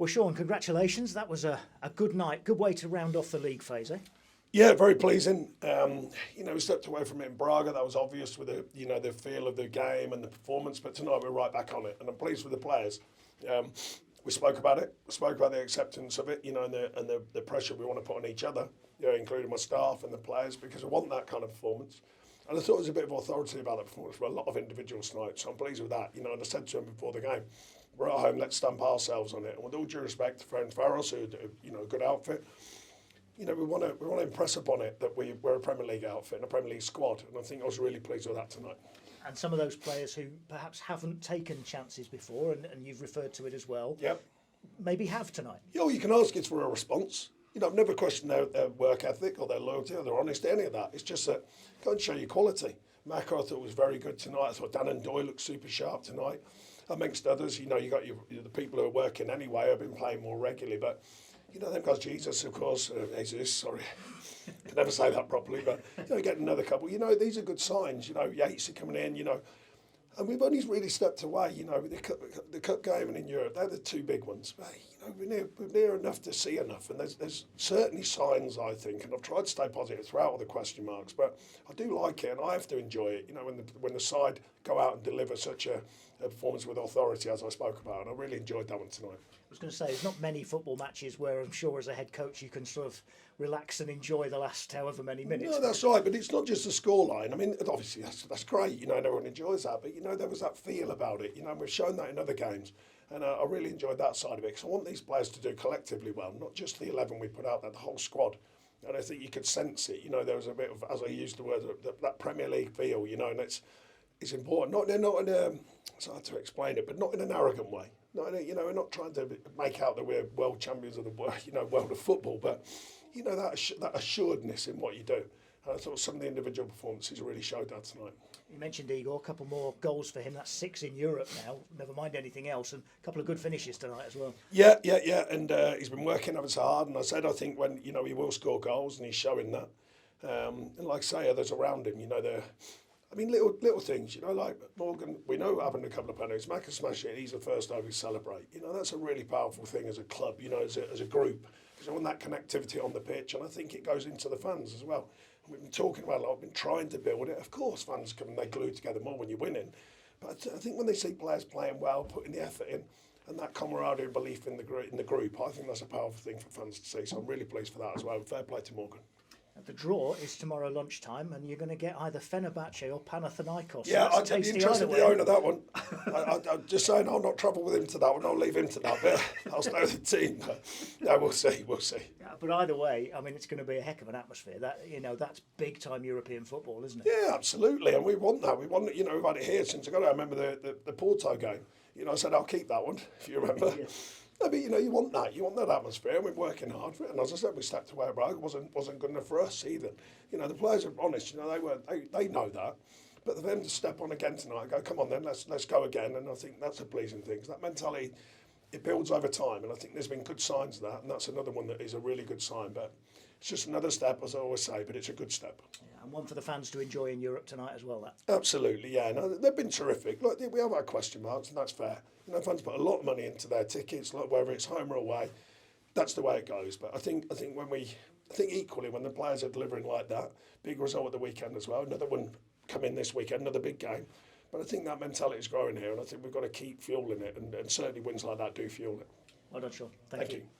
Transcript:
Well, Sean, congratulations. That was a good night. Good way to round off the league phase, eh? Yeah, very pleasing. We stepped away from it in Braga. That was obvious with the feel of the game and the performance. But tonight we're right back on it, and I'm pleased with the players. We spoke about it. We spoke about the acceptance of it, and the pressure we want to put on each other, including my staff and the players, because I want that kind of performance. And I thought there was a bit of authority about that performance for a lot of individuals tonight. So I'm pleased with that. And I said to him before the game, we're at home. Let's stamp ourselves on it. And with all due respect to Ferencváros, who do a good outfit. We want to impress upon it that we're a Premier League outfit and a Premier League squad, and I think I was really pleased with that tonight. And some of those players who perhaps haven't taken chances before, and you've referred to it as well, Yep. maybe have tonight. Yeah, you can ask it for a response. I've never questioned their work ethic or their loyalty or their honesty, any of that. It's just that go and show your quality. Maka, I thought, was very good tonight. I thought Dan and Doyle looked super sharp tonight. Amongst others, you got the people who are working anyway have been playing more regularly, but them guys, Jesus, of course, Jesus, sorry, can never say that properly, but, getting another couple, these are good signs, Yates are coming in, and we've only really stepped away, the cup game and in Europe, they're the two big ones, but, we're near enough to see enough, and there's certainly signs, I think, and I've tried to stay positive throughout all the question marks, but I do like it, and I have to enjoy it, when the side go out and deliver such a performance with authority, as I spoke about, and I really enjoyed that one tonight. I was going to say, there's not many football matches where I'm sure as a head coach you can sort of relax and enjoy the last however many minutes. No, that's right, but it's not just the scoreline. I mean, obviously that's great, and everyone enjoys that, but there was that feel about it, and we've shown that in other games, and I really enjoyed that side of it, because I want these players to do collectively well, not just the 11 we put out there, the whole squad. And I think you could sense it, there was a bit of, as I used the word, that Premier League feel, and it's important, not in a, it's hard to explain it, but not in an arrogant way. Not in we're not trying to make out that we're world champions of the world of football, but that assuredness in what you do. And I thought some of the individual performances really showed that tonight. You mentioned Igor, a couple more goals for him. That's 6 in Europe now. Never mind anything else, and a couple of good finishes tonight as well. Yeah, and he's been working ever so hard. And I think when he will score goals, and he's showing that. And like I say, others around him, they're. I mean, little things, like Morgan, we know having a couple of penalties. Maka smash it, he's the first over to celebrate. That's a really powerful thing as a club, as a group. Because I want that connectivity on the pitch, and I think it goes into the fans as well. And we've been talking about it a lot, we've been trying to build it. Of course, fans come and they glue together more when you're winning. But I think when they see players playing well, putting the effort in, and that camaraderie and belief in the group, I think that's a powerful thing for fans to see. So I'm really pleased for that as well. Fair play to Morgan. The draw is tomorrow lunchtime, and you're going to get either Fenerbahce or Panathinaikos. Yeah, I'd be interested in the owner of that one. I'm just saying I'll not travel with him to that one. I'll leave him to that bit. I'll stay with the team. But yeah, we'll see. Yeah, but either way, I mean, it's going to be a heck of an atmosphere. That's big time European football, isn't it? Yeah, absolutely, and we want that. We want we've had it here since I remember the Porto game. I said I'll keep that one if you remember. Yeah. No, but you want that. You want that atmosphere, and we're working hard for it. And as I said, we stepped away at Braga. Wasn't good enough for us either. The players are honest. They know that. But for them to step on again tonight and go, come on then, let's go again. And I think that's a pleasing thing. Because that mentality, it builds over time. And I think there's been good signs of that. And that's another one that is a really good sign. But it's just another step, as I always say. But it's a good step. Yeah, and one for the fans to enjoy in Europe tonight as well. That. Absolutely, yeah. No, they've been terrific. Look, we have our question marks, and that's fair. Fans put a lot of money into their tickets, whether it's home or away. That's the way it goes. But I think equally when the players are delivering like that, big result at the weekend as well. Another one come in this weekend, another big game. But I think that mentality is growing here, and I think we've got to keep fueling it, and certainly wins like that do fuel it. Well done, Sean. Thank you.